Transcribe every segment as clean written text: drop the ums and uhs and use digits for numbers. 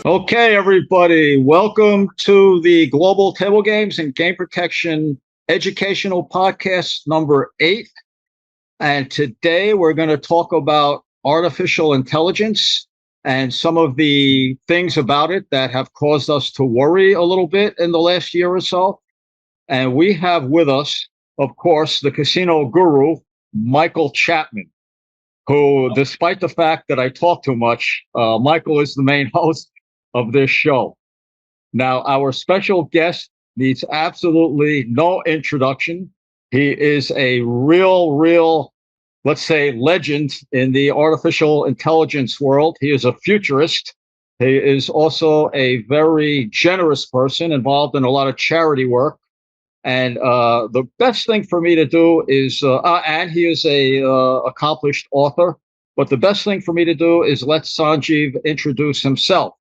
Okay, everybody, welcome to the Global Table Games and Game Protection Educational Podcast number 8. And today we're going to talk about artificial intelligence and some of the things about it that have caused us to worry a little bit in the last year or so. And we have with us, of course, the casino guru, Michael Chapman, who, despite the fact that I talk too much, Michael is the main host of this show. Now, our special guest needs absolutely no introduction. He is a real, let's say, legend in the artificial intelligence world. He is a futurist. He is also a very generous person involved in a lot of charity work. And the best thing for me to do is, and he is a accomplished author. But the best thing for me to do is let Sanjiv introduce himself.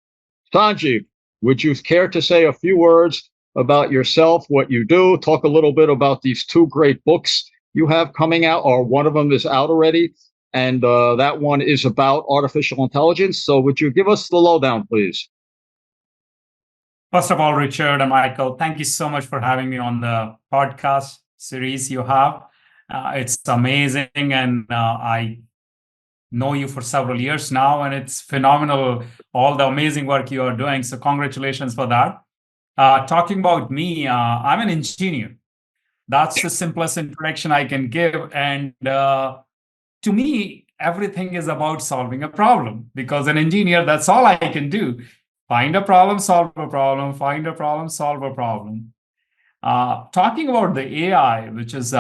Sanjiv, would you care to say a few words about yourself, what you do, talk a little bit about these 2 great books you have coming out, or one of them is out already, and that one is about artificial intelligence. So would you give us the lowdown, please? First of all, Richard and Michael, thank you so much for having me on the podcast series you have. It's amazing, and I know you for several years now, and it's phenomenal, all the amazing work you are doing. So congratulations for that. Talking about me, I'm an engineer. That's the simplest introduction I can give. And to me, everything is about solving a problem, because an engineer, that's all I can do. Find a problem, solve a problem, find a problem, solve a problem. Talking about the AI, which is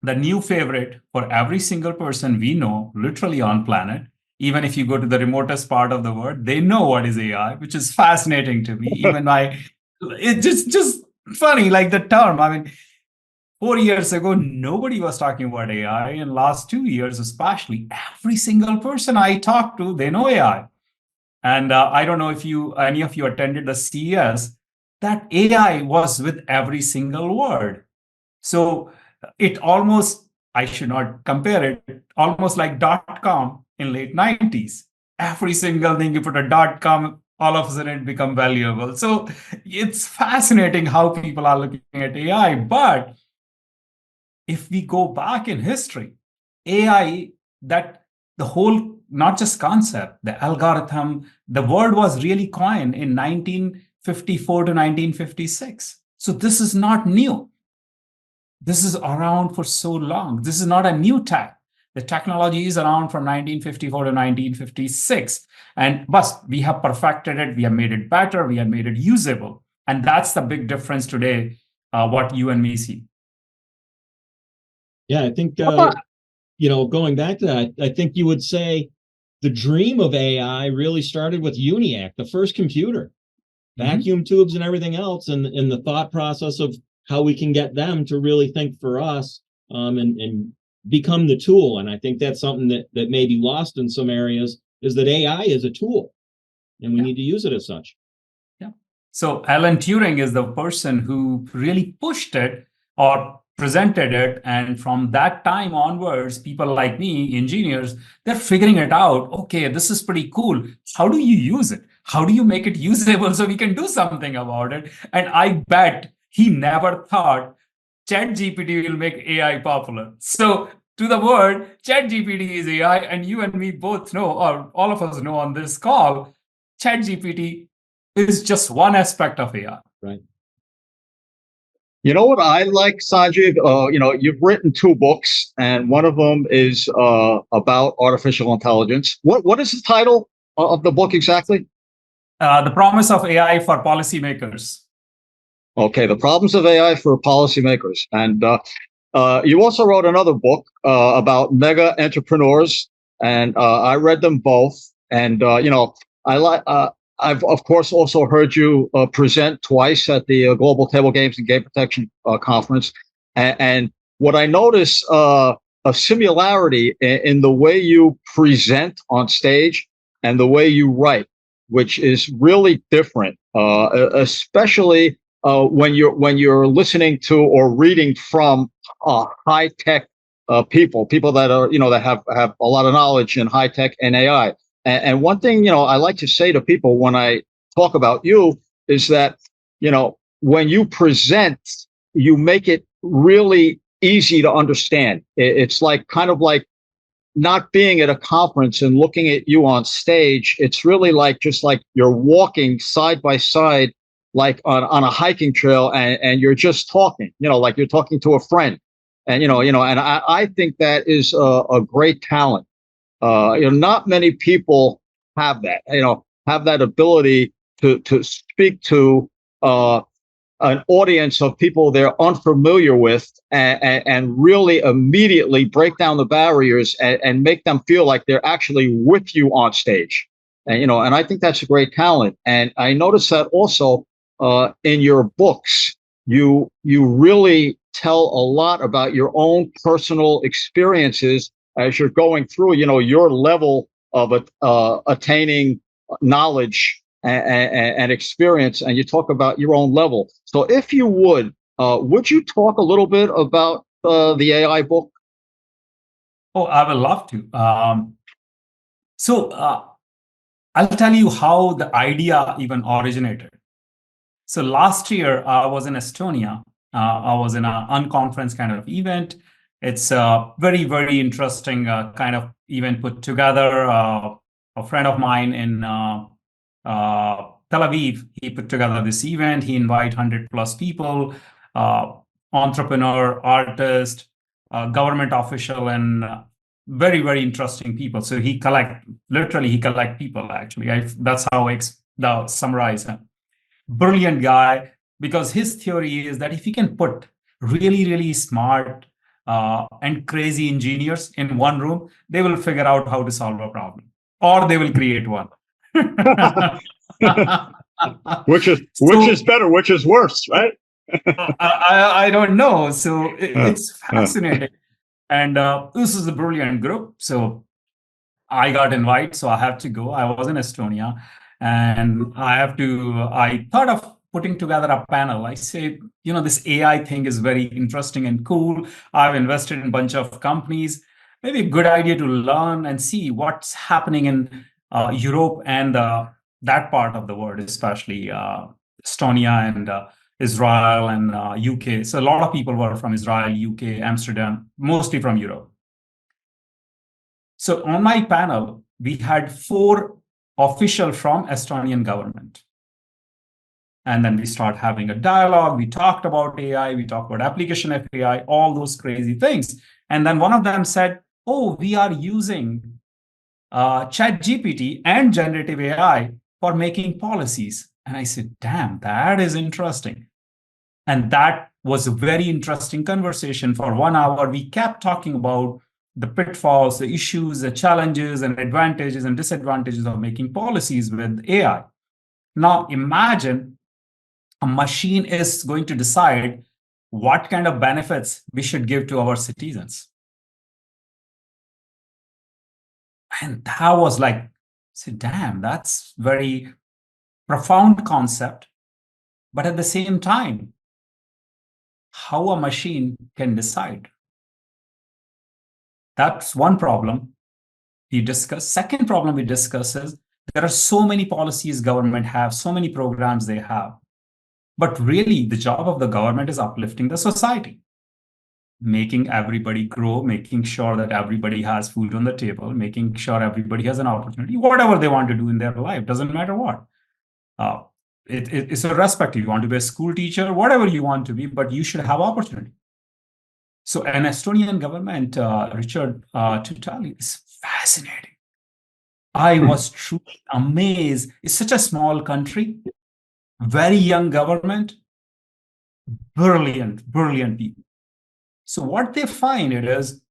the new favorite for every single person we know, literally on planet. Even if you go to the remotest part of the world, they know what is AI, which is fascinating to me. It's just funny, like the term. I mean, 4 years ago, nobody was talking about AI. In the last 2 years, especially, every single person I talk to, they know AI. And I don't know if any of you attended the CES, that AI was with every single word. So it almost, I should not compare it, almost like .com in late 90s. Every single thing you put a .com, all of a sudden it become valuable. So it's fascinating how people are looking at AI. But if we go back in history, AI, that the whole, not just concept, the algorithm, the word was really coined in 1954 to 1956. So this is not new. This is around for so long. This is not a new tech. The technology is around from 1954 to 1956. But we have perfected it. We have made it better. We have made it usable. And that's the big difference today, what you and me see. Yeah, I think, going back to that, I think you would say the dream of AI really started with ENIAC, the first computer, vacuum tubes and everything else, and the thought process of how we can get them to really think for us and become the tool. And I think that's something that may be lost in some areas, is that AI is a tool and we need to use it as such. Yeah. So Alan Turing is the person who really pushed it or presented it. And from that time onwards, people like me, engineers, they're figuring it out. Okay, this is pretty cool. How do you use it? How do you make it usable so we can do something about it? And I bet he never thought ChatGPT will make AI popular. So to the word, ChatGPT is AI, and you and me both know, or all of us know on this call, ChatGPT is just one aspect of AI. Right. You know what I like, Sanjiv? You've written 2 books, and one of them is about artificial intelligence. What is the title of the book exactly? The Promise of AI for Policymakers. Okay, the problems of AI for policymakers. And you also wrote another book about mega entrepreneurs, and I read them both. And I've of course also heard you present twice at the Global Table Games and Game Protection Conference. And what I notice a similarity in the way you present on stage and the way you write, which is really different, especially when you're listening to or reading from high tech people that are that have a lot of knowledge in high tech and AI. And one thing, I like to say to people when I talk about you is that, when you present, you make it really easy to understand. It's like kind of like not being at a conference and looking at you on stage. It's really like just like you're walking side by side, like on a hiking trail, and you're just talking, like you're talking to a friend. And and I think that is a great talent. Not many people have that, have that ability to speak to an audience of people they're unfamiliar with, and really immediately break down the barriers, and make them feel like they're actually with you on stage. And I think that's a great talent. And I noticed that also in your books, you really tell a lot about your own personal experiences as you're going through, your level of attaining knowledge and experience, and you talk about your own level. So if you would you talk a little bit about the AI book? Oh, I would love to. So I'll tell you how the idea even originated. So last year, I was in Estonia. I was in an unconference kind of event. It's a very, very interesting kind of event put together. A friend of mine in Tel Aviv, he put together this event. He invited 100+ people, entrepreneur, artist, government official, and very, very interesting people. So he collect people, actually. That's how I summarize him. Brilliant guy, because his theory is that if you can put really, really smart and crazy engineers in one room, they will figure out how to solve a problem, or they will create one. which is better, which is worse, right? I don't know. So it's fascinating. And this is a brilliant group. So I got invited, so I have to go. I was in Estonia, and I thought of putting together a panel. I say, this AI thing is very interesting and cool. I've invested in a bunch of companies. Maybe a good idea to learn and see what's happening in Europe and that part of the world, especially Estonia and Israel and UK. So a lot of people were from Israel, UK, Amsterdam, mostly from Europe. So on my panel, we had 4 officials from Estonian government. And then we start having a dialogue. We talked about AI, we talked about application of AI, all those crazy things. And then one of them said, oh, we are using ChatGPT and generative AI for making policies. And I said, damn, that is interesting. And that was a very interesting conversation. For 1 hour, we kept talking about the pitfalls, the issues, the challenges, and advantages and disadvantages of making policies with AI. Now, imagine a machine is going to decide what kind of benefits we should give to our citizens. And that was like, damn, that's very profound concept. But at the same time, how a machine can decide. That's one problem we discuss. Second problem we discuss is there are so many policies government have, so many programs they have. But really, the job of the government is uplifting the society, making everybody grow, making sure that everybody has food on the table, making sure everybody has an opportunity, whatever they want to do in their life, doesn't matter what. It's irrespective. You want to be a school teacher, whatever you want to be, but you should have opportunity. So an Estonian government, Richard, to tell you, is fascinating. I was truly amazed. It's such a small country, very young government, brilliant people. So what they find it is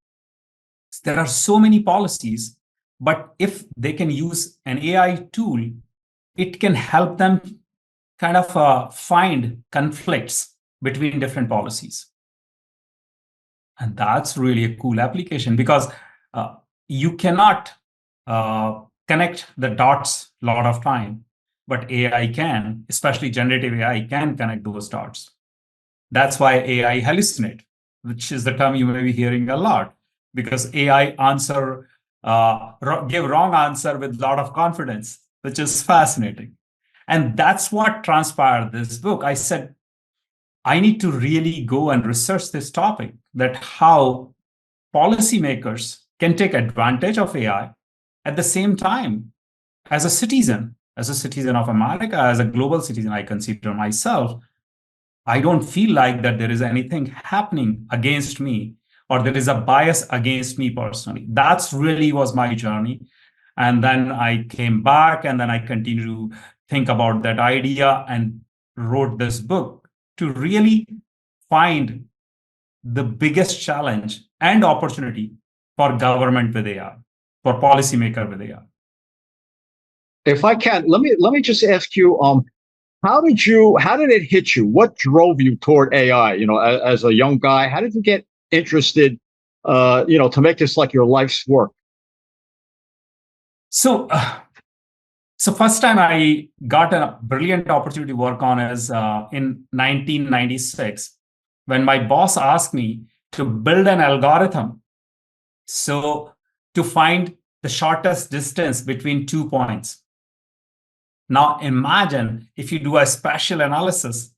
there are so many policies, but if they can use an AI tool, it can help them kind of find conflicts between different policies. And that's really a cool application, because you cannot connect the dots a lot of time, but AI can, especially generative AI can connect those dots. That's why AI hallucinate, which is the term you may be hearing a lot, because AI answer give wrong answer with a lot of confidence, which is fascinating. And that's what transpired this book. I said, I need to really go and research this topic, that how policymakers can take advantage of AI at the same time as a citizen of America, as a global citizen, I consider myself. I don't feel like that there is anything happening against me or there is a bias against me personally. That's really was my journey. And then I came back and then I continued to think about that idea and wrote this book to really find the biggest challenge and opportunity for government with AI, for policymaker with AI. If I can, let me just ask you, how did it hit you? What drove you toward AI? As a young guy, how did you get interested, to make this like your life's work? So first time I got a brilliant opportunity to work on is in 1996, when my boss asked me to build an algorithm to find the shortest distance between 2 points. Now imagine if you do a spatial analysis,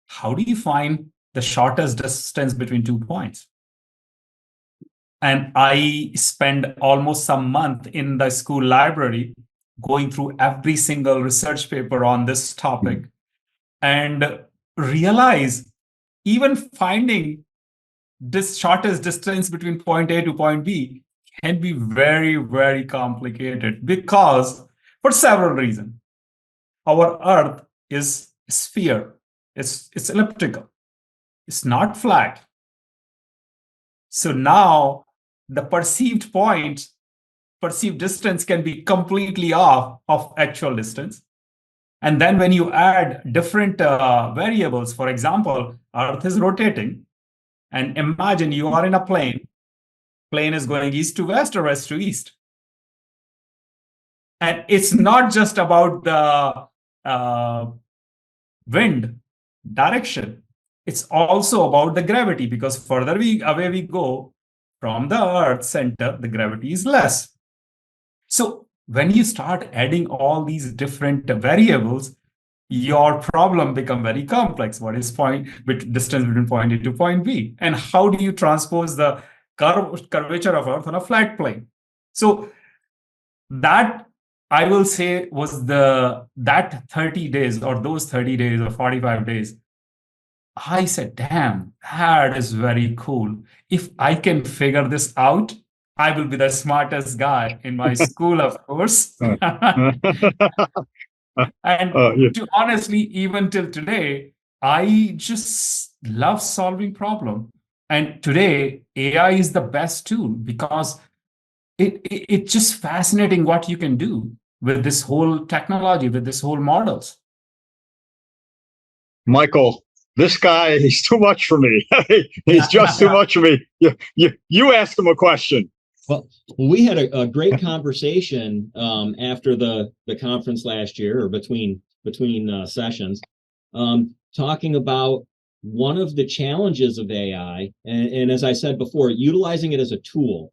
how do you find the shortest distance between 2 points? And I spent almost some month in the school library going through every single research paper on this topic and realize even finding this shortest distance between point A to point B can be very, very complicated because for several reasons. Our Earth is a sphere. It's elliptical. It's not flat. So now the perceived distance can be completely off of actual distance. And then when you add different variables, for example, Earth is rotating. And imagine you are in a plane. Plane is going east to west or west to east. And it's not just about the wind direction. It's also about the gravity, because further away we go from the Earth center, the gravity is less. So when you start adding all these different variables, your problem becomes very complex. What is distance between point A to point B? And how do you transpose the curvature of Earth on a flat plane? So that, I will say, was that 30 days or those 30 days or 45 days. I said, damn, that is very cool. If I can figure this out, I will be the smartest guy in my school, of course. And to honestly, even till today, I just love solving problems. And today, AI is the best tool because it's just fascinating what you can do with this whole technology, with this whole models. Michael, this guy, he's too much for me. He's just too much for me. You ask him a question. Well, we had a great conversation after the conference last year, or between sessions, talking about one of the challenges of AI, and as I said before, utilizing it as a tool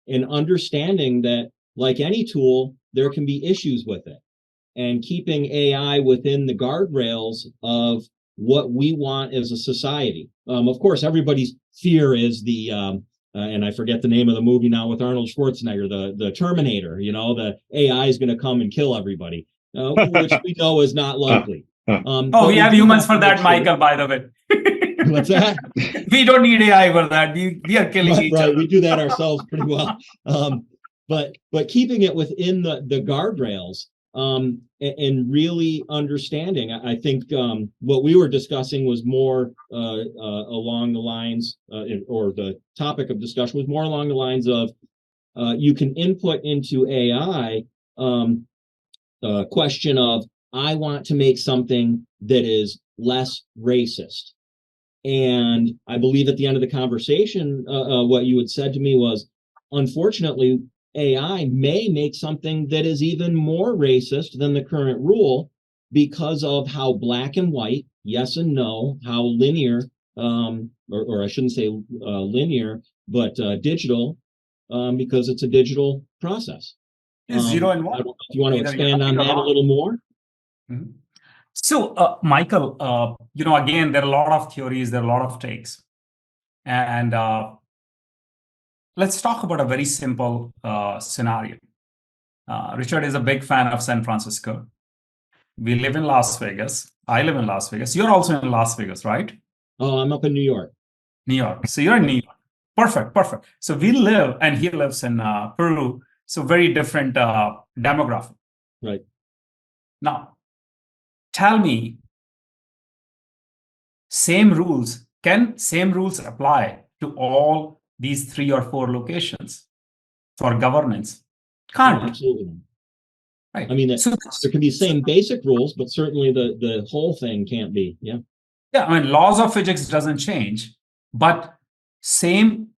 and understanding that, like any tool, there can be issues with it, and keeping AI within the guardrails of what we want as a society. Of course, everybody's fear is the and I forget the name of the movie now with Arnold Schwarzenegger, the Terminator. The AI is going to come and kill everybody, which we know is not likely. We have humans for that, Michael, by the way. What's that? We don't need AI for that. We are killing each other. Right, we do that ourselves pretty well. But keeping it within the guardrails, and really understanding. I think what we were discussing was more along the lines, or the topic of discussion was more along the lines of you can input into AI a question of, I want to make something that is less racist. And I believe at the end of the conversation, what you had said to me was, unfortunately, AI may make something that is even more racist than the current rule because of how black and white, yes and no, how linear, or I shouldn't say linear, but digital because it's a digital process. It's 0 and I 1. don't know if you want to Either expand you're on right or that a wrong. little more. Mhm. So, Michael, again, there are a lot of theories, there are a lot of takes. And let's talk about a very simple scenario. Richard is a big fan of San Francisco. We live in Las Vegas. I live in Las Vegas. You're also in Las Vegas, right? Oh, I'm up in New York. New York. So you're in New York. Perfect, perfect. So we live, and he lives in Peru. So very different demographic. Right. Now, tell me, same rules apply to all these 3 or 4 locations for governance? Can't. Oh, absolutely. Right. I mean, So there can be same basic rules, but certainly the whole thing can't be. Yeah. yeah, I mean, laws of physics doesn't change, but same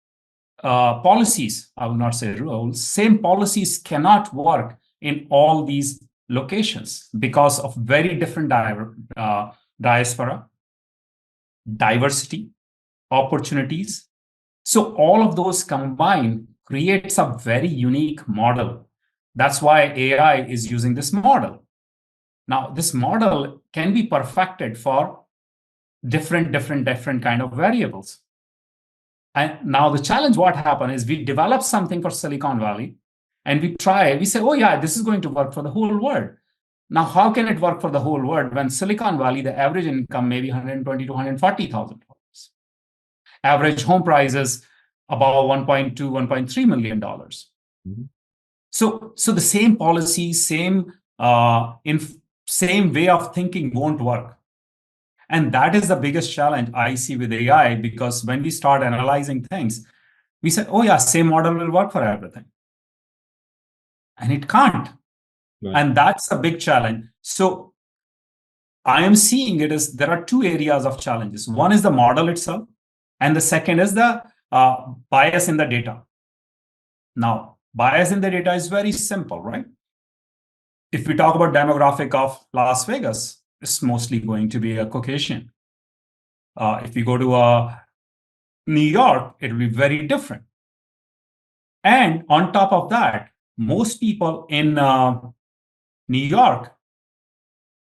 policies, I will not say rules, same policies cannot work in all these locations because of very different diaspora, diversity, opportunities. So all of those combined creates a very unique model. That's why AI is using this model. Now, this model can be perfected for different kind of variables. And now the challenge, what happened is we develop something for Silicon Valley and we say, oh yeah, this is going to work for the whole world. Now, how can it work for the whole world when Silicon Valley, the average income may be $120,000 to $140,000? Average home prices about $1.2, $1.3 million. Mm-hmm. So the same policy, same way of thinking won't work. And that is the biggest challenge I see with AI, because when we start analyzing things, we say, oh yeah, same model will work for everything. And it can't. Right. And that's a big challenge. So I am seeing it as there are 2 areas of challenges. One is the model itself, and the second is the bias in the data. Now, bias in the data is very simple, right? If we talk about demographic of Las Vegas, it's mostly going to be a Caucasian. If you go to New York, it will be very different. And on top of that, most people in New York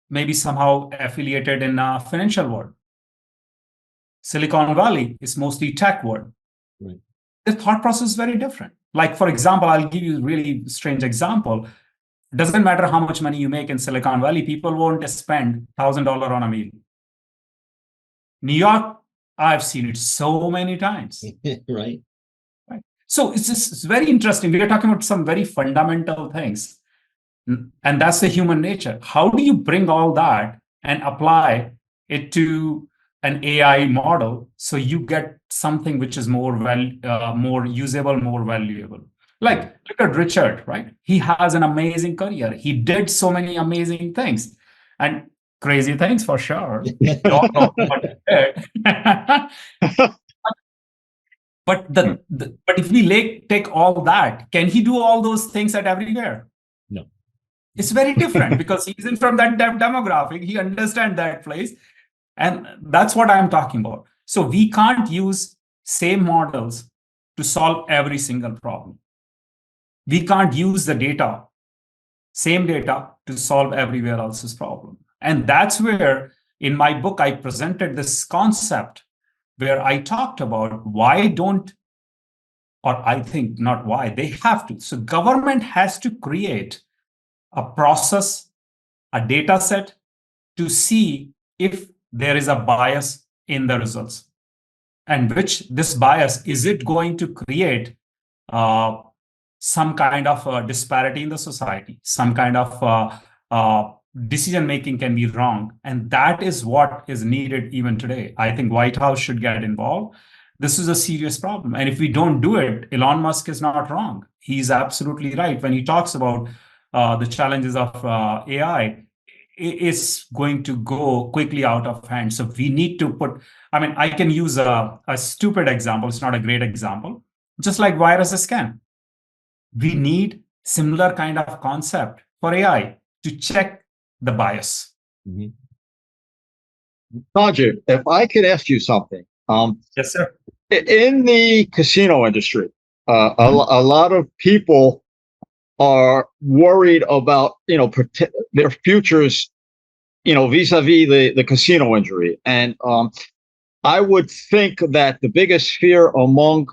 may be somehow affiliated in financial world. Silicon Valley is mostly tech world. Right. The thought process is very different. Like, for example, I'll give you a really strange example. It doesn't matter how much money you make in Silicon Valley, people won't spend $1,000 on a meal. New York, I've seen it so many times. Right. So it's very interesting. We are talking about some very fundamental things. And that's the human nature. How do you bring all that and apply it to an AI model so you get something which is more usable, more valuable? Like, look at Richard, right? He has an amazing career. He did so many amazing things and crazy things for sure. We all know what he did. But but if we take all that, can he do all those things at everywhere? No. It's very different because he's in from that demographic. He understands that place. And that's what I'm talking about. So we can't use same models to solve every single problem. We can't use the data, same data, to solve everywhere else's problem. And that's where, in my book, I presented this concept where I talked about why don't, or I think not why, they have to. So government has to create a process, a data set to see if there is a bias in the results. And which this bias, is it going to create some kind of disparity in the society, some kind of decision making can be wrong. And that is what is needed even today. I think White House should get involved. This is a serious problem. And if we don't do it, Elon Musk is not wrong. He's absolutely right when he talks about the challenges of AI. Is going to go quickly out of hand. So we need to put, I mean, I can use a stupid example. It's not a great example. Just like virus scan. We need similar kind of concept for AI to check the bias. Mm-hmm. Sanjiv, if I could ask you something. Yes, sir. In the casino industry, a lot of people are worried about, their futures, vis-a-vis the casino injury. And I would think that the biggest fear among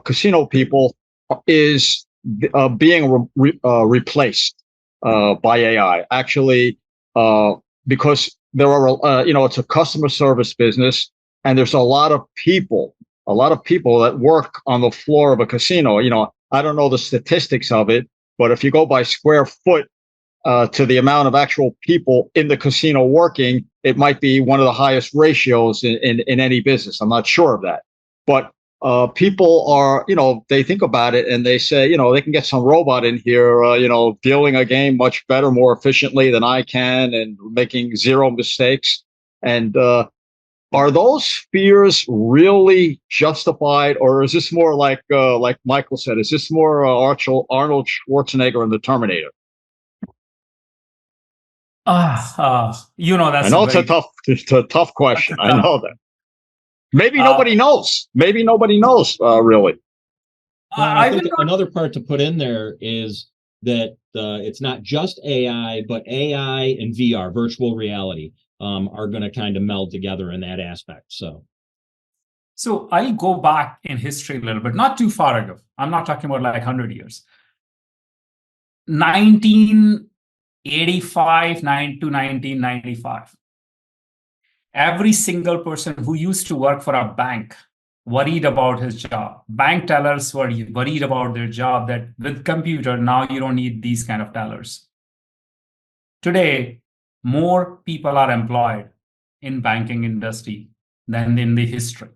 casino people is being replaced by AI. Actually, because there are, it's a customer service business, and there's a lot of people that work on the floor of a casino. I don't know the statistics of it, but if you go by square foot to the amount of actual people in the casino working, it might be one of the highest ratios in any business. I'm not sure of that, but people are, they think about it and they say, they can get some robot in here, dealing a game much better, more efficiently than I can, and making zero mistakes. And are those fears really justified, or is this more like Michael said? Is this more Arnold Schwarzenegger in the Terminator? That's I know it's a tough question. I know that. Maybe nobody knows. Maybe nobody knows really. Well, I think another part to put in there is that it's not just AI, but AI and VR, virtual reality, are going to kind of meld together in that aspect. So I'll go back in history a little bit, not too far ago. I'm not talking about like 100 years. 1985 to 1995. Every single person who used to work for a bank worried about his job. Bank tellers were worried about their job, that with computer, now you don't need these kind of tellers. Today, more people are employed in banking industry than in the history.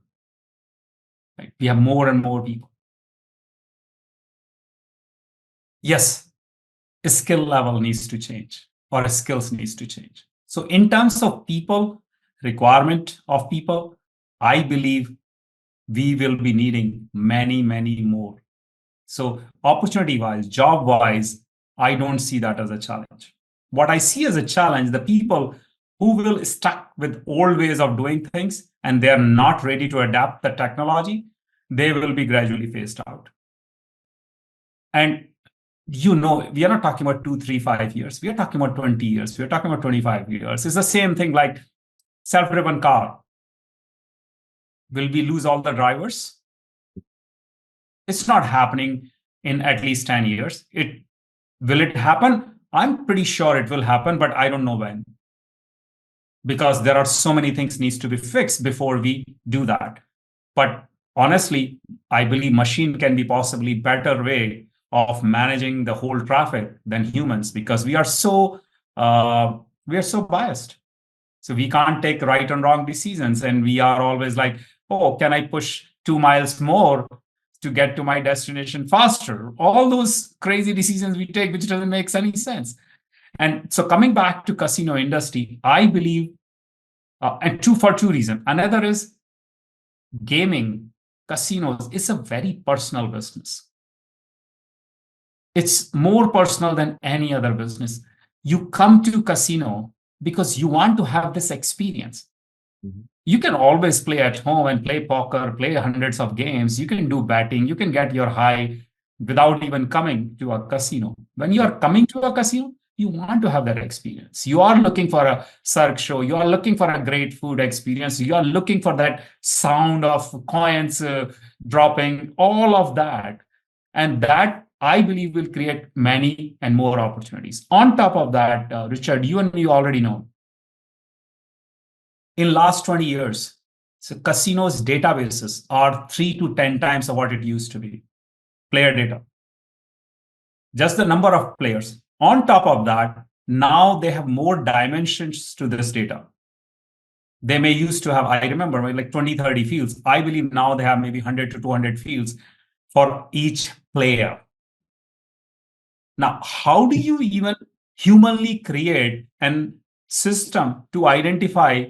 Right? We have more and more people. Yes, a skill level needs to change, or skills needs to change. So in terms of people, requirement of people, I believe we will be needing many, many more. So opportunity-wise, job-wise, I don't see that as a challenge. What I see as a challenge, the people who will stuck with old ways of doing things and they're not ready to adapt the technology, they will be gradually phased out. And we are not talking about 2, 3, 5 years. We are talking about 20 years. We are talking about 25 years. It's the same thing like self-driven car. Will we lose all the drivers? It's not happening in at least 10 years. Will it happen? I'm pretty sure it will happen, but I don't know when. Because there are so many things needs to be fixed before we do that. But honestly, I believe machine can be possibly better way of managing the whole traffic than humans, because we are so biased. So we can't take right and wrong decisions, and we are always like, oh, can I push 2 miles more to get to my destination faster? All those crazy decisions we take, which doesn't make any sense. And so coming back to casino industry, I believe, for two reasons. Another is gaming, casinos is a very personal business. It's more personal than any other business. You come to casino because you want to have this experience. Mm-hmm. You can always play at home and play poker, play hundreds of games. You can do betting. You can get your high without even coming to a casino. When you are coming to a casino, you want to have that experience. You are looking for a cirque show. You are looking for a great food experience. You are looking for that sound of coins dropping, all of that. And that, I believe, will create many and more opportunities. On top of that, Richard, you and me already know, in last 20 years, so casinos' databases are 3 to 10 times of what it used to be, player data. Just the number of players. On top of that, now they have more dimensions to this data. They may used to have, I remember, like 20, 30 fields. I believe now they have maybe 100 to 200 fields for each player. Now, how do you even humanly create a system to identify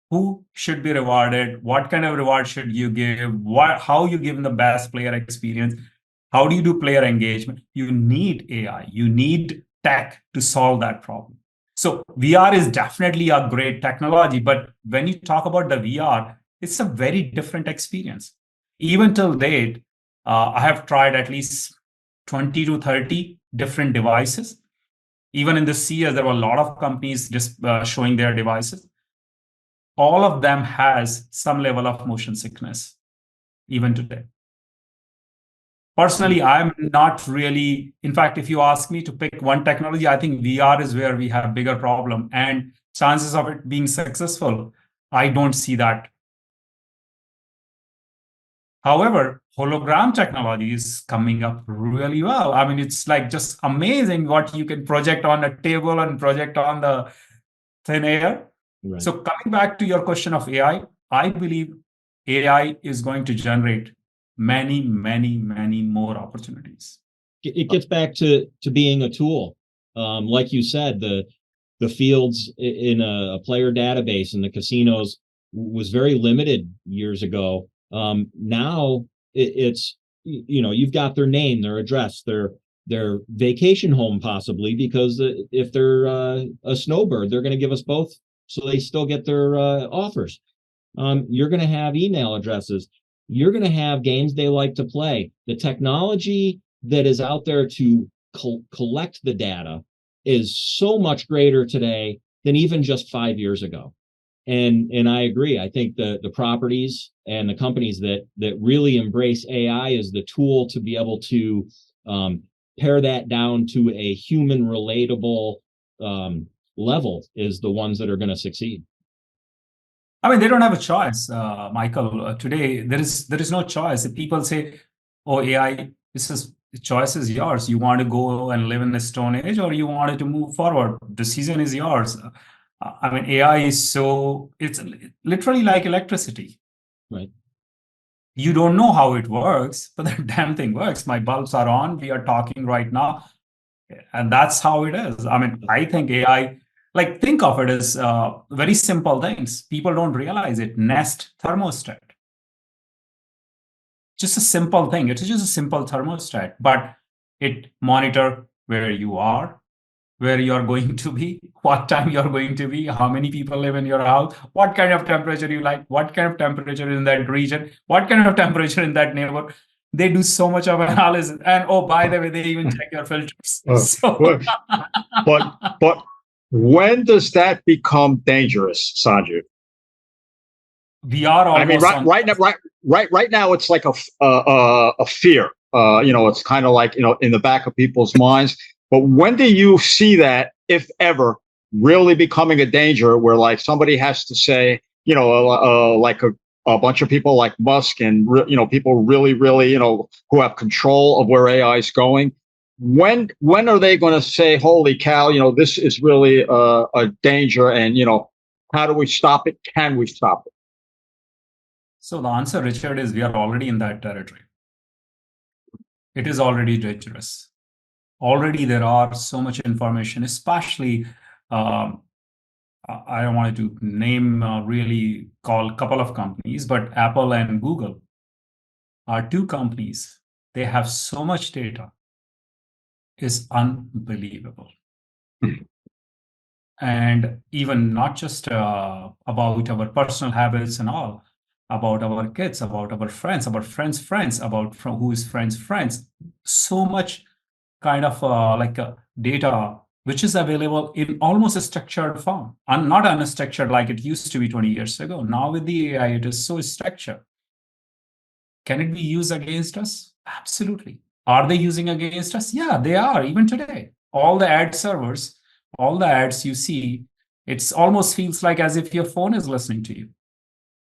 who should be rewarded, what kind of reward should you give, how you give them the best player experience, how do you do player engagement? You need AI, you need tech to solve that problem. So VR is definitely a great technology, but when you talk about the VR, it's a very different experience. Even till date, I have tried at least 20 to 30 different devices. Even in this CES, there were a lot of companies just showing their devices. All of them has some level of motion sickness, even today. Personally, I'm not really, in fact, if you ask me to pick one technology, I think VR is where we have bigger problem, and chances of it being successful, I don't see that. However, hologram technology is coming up really well. I mean, it's like just amazing what you can project on a table and project on the thin air. Right. So coming back to your question of AI, I believe AI is going to generate many, many, many more opportunities. It gets back to being a tool. Like you said, the fields in a player database in the casinos was very limited years ago. Now it's, you've got their name, their address, their vacation home, possibly, because if they're a snowbird, they're going to give us both, so they still get their offers. You're going to have email addresses. You're going to have games they like to play. The technology that is out there to collect the data is so much greater today than even just 5 years ago. And I agree. I think the properties and the companies that really embrace AI as the tool to be able to pare that down to a human relatable level is the ones that are going to succeed. I mean, they don't have a choice, Michael. Today, there is no choice. If people say, "Oh, AI, the choice is yours. You want to go and live in the Stone Age, or you wanted to move forward. Decision is yours." I mean, AI is it's literally like electricity. Right. You don't know how it works, but the damn thing works. My bulbs are on. We are talking right now, and that's how it is. I mean, I think AI, like, think of it as very simple things. People don't realize it. Nest thermostat. Just a simple thing. It is just a simple thermostat, but it monitor where you are, where you're going to be, what time you're going to be, how many people live in your house, what kind of temperature you like, what kind of temperature in that region, what kind of temperature in that neighborhood. They do so much of analysis. And oh, by the way, they even check your filters. But when does that become dangerous, Sanjiv? We are almost. I mean, right now, it's like a fear. It's kind of like, in the back of people's minds. But when do you see that, if ever, really becoming a danger, where like somebody has to say, like a bunch of people like Musk and people really, who have control of where AI is going? When are they going to say, "Holy cow, this is really a danger," and how do we stop it? Can we stop it? So the answer, Richard, is we are already in that territory. It is already dangerous. Already there are so much information, especially, I don't want to name really call a couple of companies, but Apple and Google are two companies. They have so much data. It's unbelievable. And even not just about our personal habits and all, about our kids, about our friends, about friends' friends, about who is friends' friends. So much kind of data which is available in almost a structured form, and not unstructured like it used to be 20 years ago. Now with the AI, it is so structured. Can it be used against us? Absolutely. Are they using against us? Yeah, they are, even today. All the ad servers, all the ads you see, it almost feels like as if your phone is listening to you.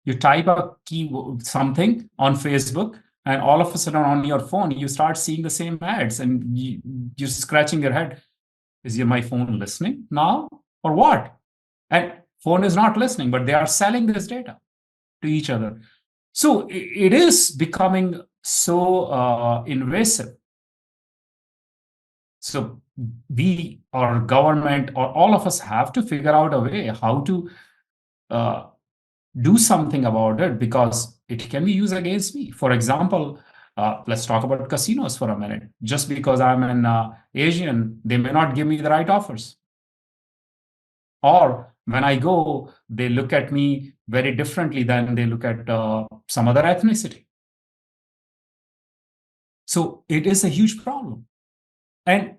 You type a something on Facebook, and all of a sudden on your phone, you start seeing the same ads, and you're scratching your head. Is my phone listening now or what? And phone is not listening, but they are selling this data to each other. So it is becoming so invasive. So we, or government, or all of us have to figure out a way how to do something about it, because it can be used against me. For example, let's talk about casinos for a minute. Just because I'm an Asian, they may not give me the right offers. Or when I go, they look at me very differently than they look at some other ethnicity. So it is a huge problem. And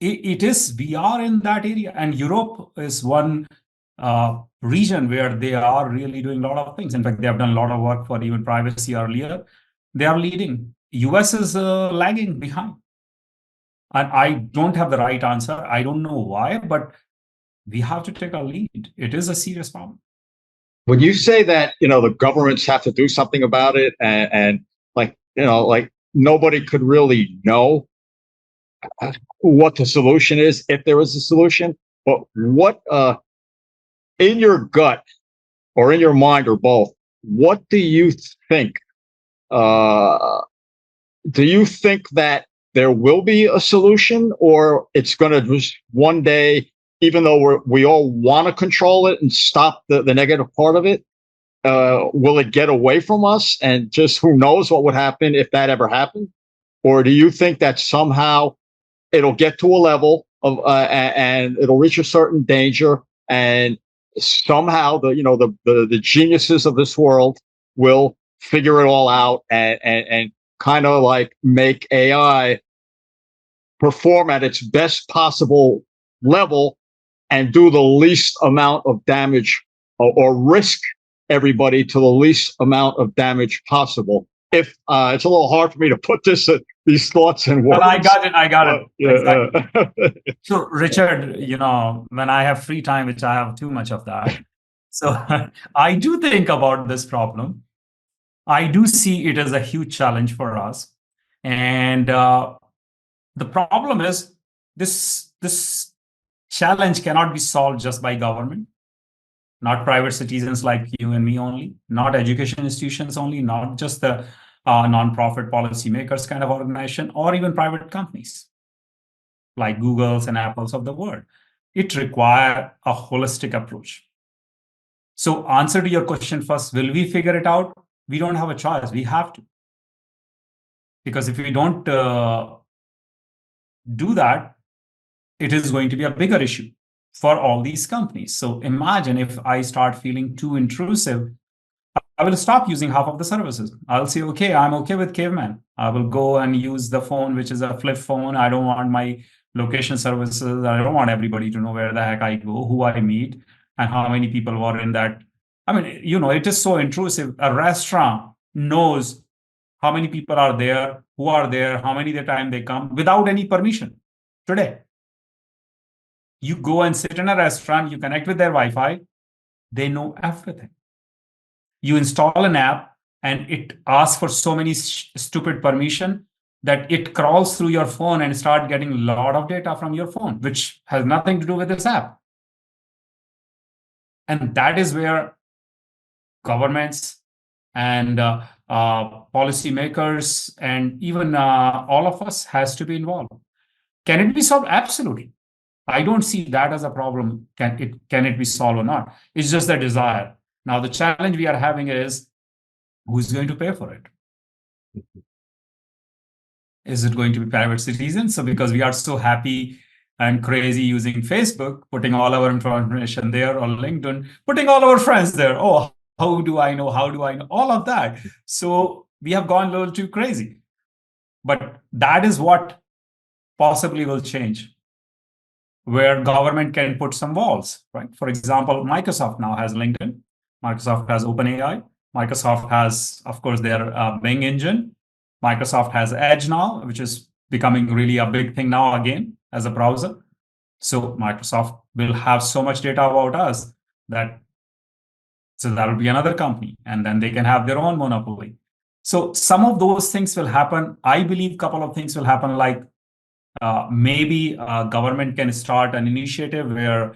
we are in that area. And Europe is one region where they are really doing a lot of things. In fact, they have done a lot of work for even privacy earlier. They are leading. US is lagging behind. And I don't have the right answer. I don't know why, but we have to take a lead. It is a serious problem. When you say that, the governments have to do something about it, and like nobody could really know what the solution is, if there is a solution, but what in your gut or in your mind or both, what do you think? Do you think that there will be a solution, or it's going to just one day, even though we all want to control it and stop the negative part of it, will it get away from us, and just who knows what would happen if that ever happened? Or do you think that somehow it'll get to a level of and it'll reach a certain danger, and somehow the geniuses of this world will figure it all out and kind of like make AI perform at its best possible level and do the least amount of damage, or risk everybody to the least amount of damage possible? If it's a little hard for me to put these thoughts in words. But I got it. Yeah, Exactly. So, Richard, when I have free time, which I have too much of that, so I do think about this problem. I do see it as a huge challenge for us. And the problem is this challenge cannot be solved just by government, not private citizens like you and me only, not education institutions only, not just the non-profit policymakers kind of organization, or even private companies like Googles and Apples of the world. It requires a holistic approach. So answer to your question first, will we figure it out? We don't have a choice. We have to. Because if we don't do that, it is going to be a bigger issue for all these companies. So imagine if I start feeling too intrusive, I will stop using half of the services. I'll say, okay, I'm okay with Caveman. I will go and use the phone, which is a flip phone. I don't want my location services. I don't want everybody to know where the heck I go, who I meet, and how many people were in that. I mean, it is so intrusive. A restaurant knows how many people are there, who are there, how many the time they come without any permission today. You go and sit in a restaurant, you connect with their Wi-Fi, they know everything. You install an app and it asks for so many stupid permission that it crawls through your phone and start getting a lot of data from your phone, which has nothing to do with this app. And that is where governments and policymakers and even all of us has to be involved. Can it be solved? Absolutely. I don't see that as a problem. Can it be solved or not? It's just the desire. Now, the challenge we are having is, who's going to pay for it? Is it going to be private citizens? So because we are so happy and crazy using Facebook, putting all our information there, or LinkedIn, putting all our friends there. Oh, how do I know? How do I know? All of that. So we have gone a little too crazy. But that is what possibly will change, where government can put some walls, right? For example, Microsoft now has LinkedIn. Microsoft has OpenAI. Microsoft has, of course, their Bing engine. Microsoft has Edge now, which is becoming really a big thing now again as a browser. So Microsoft will have so much data about us that will be another company, and then they can have their own monopoly. So some of those things will happen. I believe a couple of things will happen, like maybe government can start an initiative where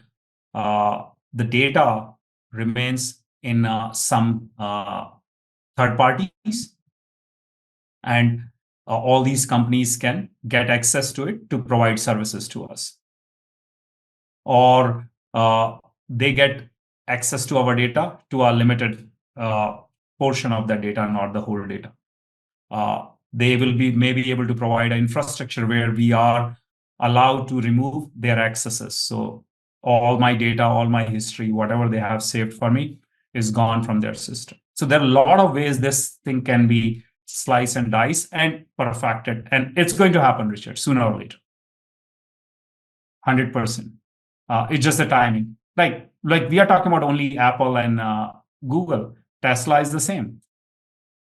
the data remains in some third parties, and all these companies can get access to it to provide services to us. Or they get access to our data to a limited portion of that data, not the whole data. They will be maybe able to provide an infrastructure where we are allowed to remove their accesses. So all my data, all my history, whatever they have saved for me is gone from their system. So there are a lot of ways this thing can be slice and dice and perfect it. And it's going to happen, Richard, sooner or later. 100%. It's just the timing. Like we are talking about only Apple and Google. Tesla is the same.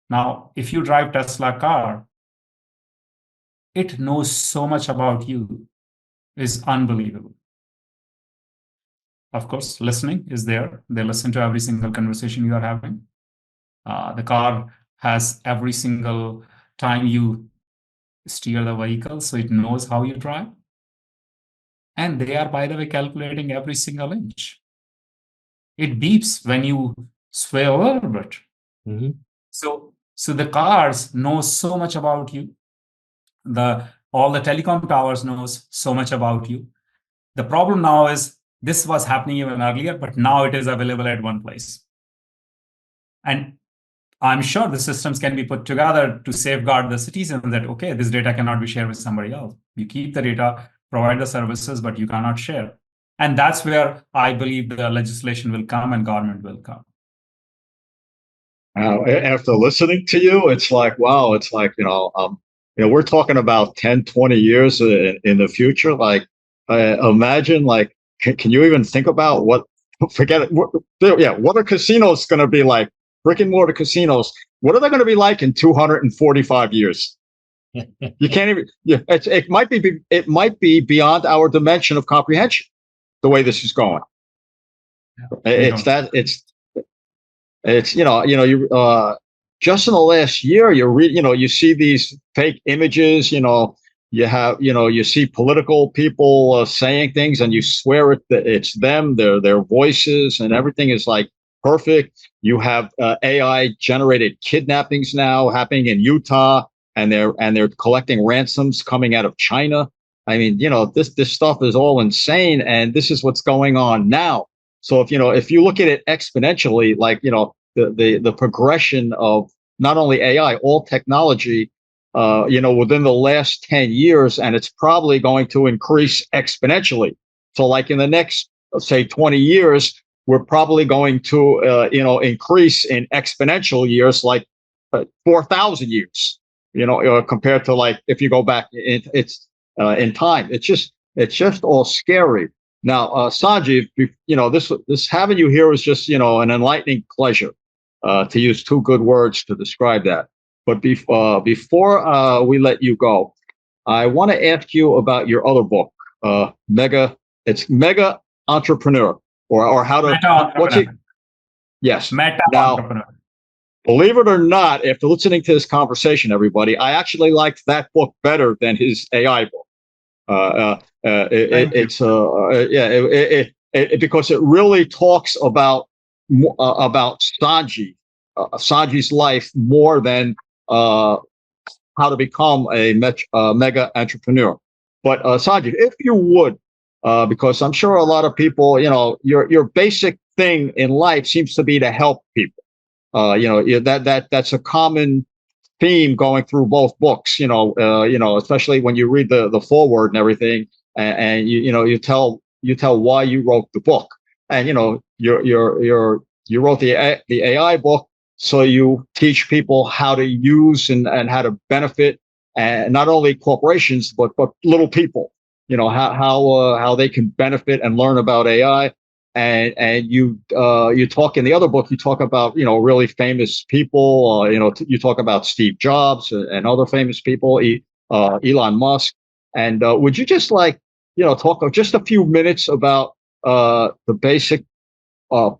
Now, if you drive Tesla car, it knows so much about you. It's unbelievable. Of course, listening is there. They listen to every single conversation you are having. The car has every single time you steer the vehicle, so it knows how you drive. And they are, by the way, calculating every single inch. It beeps when you sway a little bit. Mm-hmm. So the cars know so much about you. All the telecom towers knows so much about you. The problem now is this was happening even earlier, but now it is available at one place. And I'm sure the systems can be put together to safeguard the citizens that, okay, this data cannot be shared with somebody else. You keep the data, provide the services, but you cannot share. And that's where I believe the legislation will come and government will come. After listening to you, it's like, wow, it's like, we're talking about 10, 20 years in the future. Like, imagine, like, can you even think about forget it. What are casinos going to be like? Brick and mortar casinos. What are they going to be like in 245 years? You can't even, it might be beyond our dimension of comprehension, the way this is going. Just in the last year, you see these fake images, you see political people saying things and you swear it's them, their voices, and everything is like perfect. You have AI generated kidnappings now happening in Utah, and they're collecting ransoms coming out of China. I mean, this stuff is all insane, and this is what's going on now. So if you look at it exponentially, like the progression of not only AI, all technology, within the last 10 years, and it's probably going to increase exponentially. So like in the next, say, 20 years, we're probably going to increase in exponential years, like 4,000 years. Compared to, like, if you go back in time, it's just all scary. Now, Sanjiv, this having you here is just, an enlightening pleasure, to use two good words to describe that. But before we let you go, I want to ask you about your other book, Mega Entrepreneur, or how to, what's it? Yes. Meta now, Entrepreneur. Believe it or not, after listening to this conversation, everybody, I actually liked that book better than his AI book. Because it really talks about Sanji's life more than how to become a mega entrepreneur. But Sanji, if you would, because I'm sure a lot of people, your basic thing in life seems to be to help people. That's a common theme going through both books. Especially when you read the foreword and everything, and you tell why you wrote the book, and you wrote the AI book, so you teach people how to use and how to benefit, and not only corporations but little people. How they can benefit and learn about AI. And you talk in the other book, you talk about, really famous people, you talk about Steve Jobs and other famous people, Elon Musk. And would you just talk just a few minutes about the basic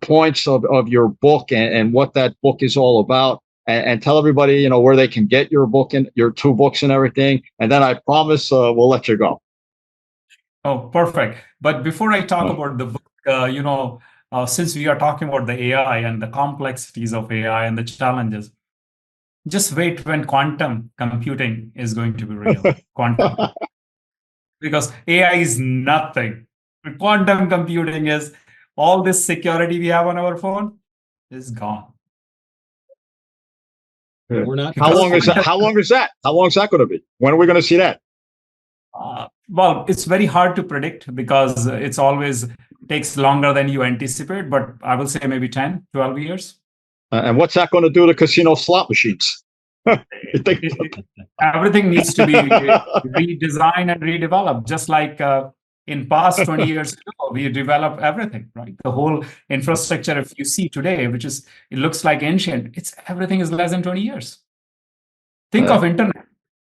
points of your book and what that book is all about, and tell everybody, where they can get your book and your two books and everything. And then I promise we'll let you go. Oh, perfect. But before I talk about the book, since we are talking about the AI and the complexities of AI and the challenges, just wait when quantum computing is going to be real. Quantum. Because AI is nothing. Quantum computing is all this security we have on our phone is gone. We're not. How long is that? How long is that going to be? When are we going to see that? Well, it's very hard to predict because it's always takes longer than you anticipate, but I will say maybe 10, 12 years. And what's that going to do to casino slot machines? Everything needs to be redesigned and redeveloped, just like in past 20 years ago, we developed everything, right? The whole infrastructure, if you see today, it looks like ancient, everything is less than 20 years. Think of internet.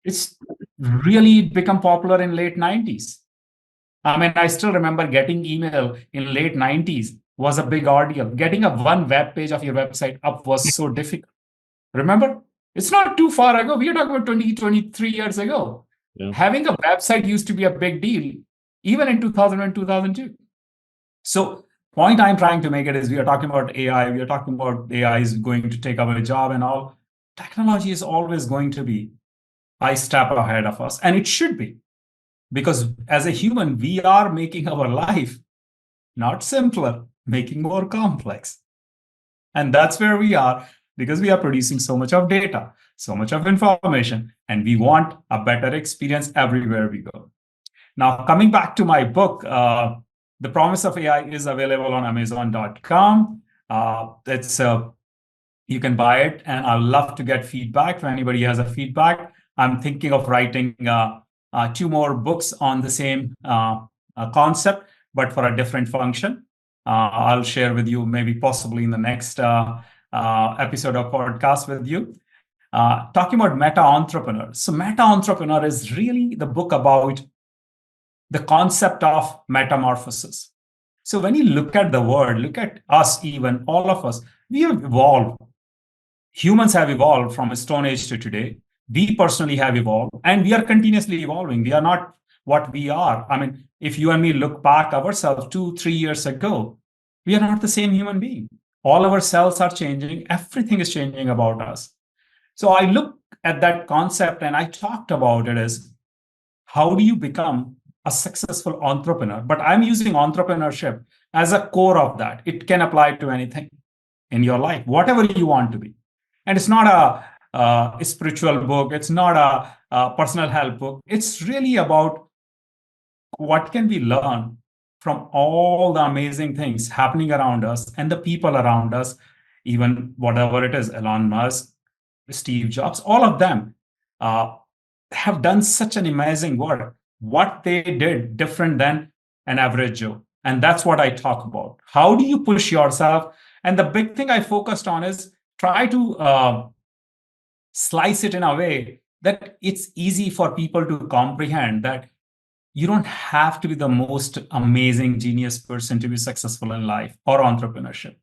It's really become popular in late 90s. I mean, I still remember getting email in late 90s was a big ordeal. Getting one web page of your website up was so difficult. Remember? It's not too far ago. We are talking about 20, 23 years ago. Yeah. Having a website used to be a big deal, even in 2000 and 2002. So point I'm trying to make it is we are talking about AI. We are talking about AI is going to take away job and all. Technology is always going to be a step ahead of us. And it should be. Because as a human, we are making our life not simpler, making more complex. And that's where we are, because we are producing so much of data, so much of information, and we want a better experience everywhere we go. Now, coming back to my book, The Promise of AI is available on Amazon.com. You can buy it, and I'd love to get feedback. If anybody has a feedback, I'm thinking of writing 2 more books on the same concept, but for a different function. I'll share with you maybe possibly in the next episode of podcast with you. Talking about meta entrepreneurs. So meta entrepreneur is really the book about the concept of metamorphosis. So when you look at the world, look at us, even all of us, we have evolved. Humans have evolved from a Stone Age to today. We personally have evolved, and we are continuously evolving. We are not what we are. I mean, if you and me look back ourselves 2-3 years ago, we are not the same human being. All our cells are changing. Everything is changing about us. So I look at that concept and I talked about it as how do you become a successful entrepreneur? But I'm using entrepreneurship as a core of that. It can apply to anything in your life, whatever you want to be. And it's not a spiritual book. It's not a personal health book. It's really about what can we learn from all the amazing things happening around us and the people around us, even whatever it is, Elon Musk, Steve Jobs, all of them have done such an amazing work. What they did different than an average Joe. And that's what I talk about. How do you push yourself? And the big thing I focused on is try to slice it in a way that it's easy for people to comprehend that you don't have to be the most amazing genius person to be successful in life or entrepreneurship.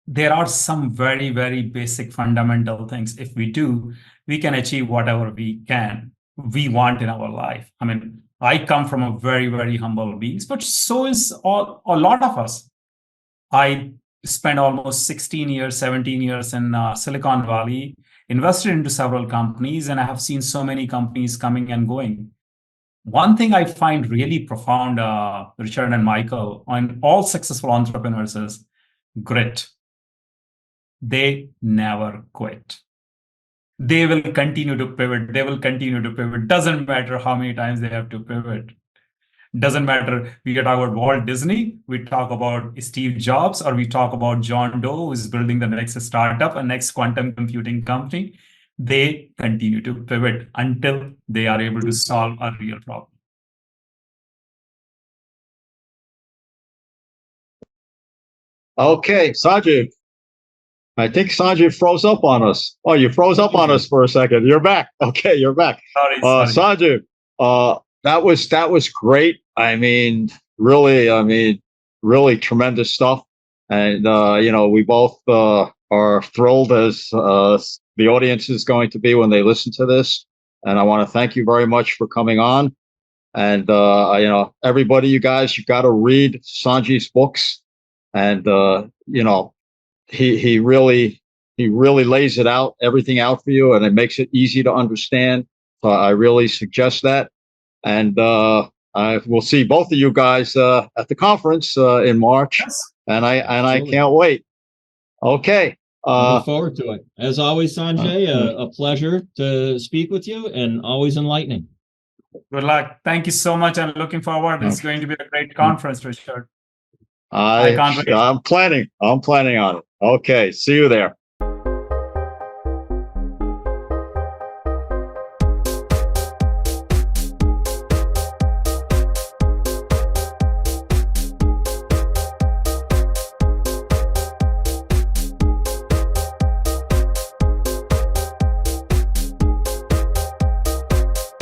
There are some very, very basic fundamental things. If we do, we can achieve whatever we want in our life. I mean, I come from a very, very humble beings, but so is a lot of us. I spent almost 16 years, 17 years in Silicon Valley, invested into several companies, and I have seen so many companies coming and going. One thing I find really profound, Richard and Michael, on all successful entrepreneurs is grit. They never quit. They will continue to pivot. They will continue to pivot. Doesn't matter how many times they have to pivot. Doesn't matter. We talk about Walt Disney, we talk about Steve Jobs, or we talk about John Doe, who is building the next startup, a next quantum computing company. They continue to pivot until they are able to solve a real problem. Okay, Sanjiv. I think Sanjiv froze up on us. Oh, you froze up on us for a second. You're back. Okay, you're back. Sorry. Sanjiv, that was great. Really tremendous stuff. And we both are thrilled as the audience is going to be when they listen to this. And I want to thank you very much for coming on. And everybody, you guys, you got to read Sanjiv's books. And he really lays it out, everything out for you, and it makes it easy to understand. So I really suggest that. And we'll see both of you guys at the conference in March. Yes. And I can't wait. Okay. Look forward to it. As always, Sanjay, a pleasure to speak with you and always enlightening. Good luck. Thank you so much. I'm looking forward. It's going to be a great conference, Richard. I can't wait. I'm planning on it. Okay. See you there.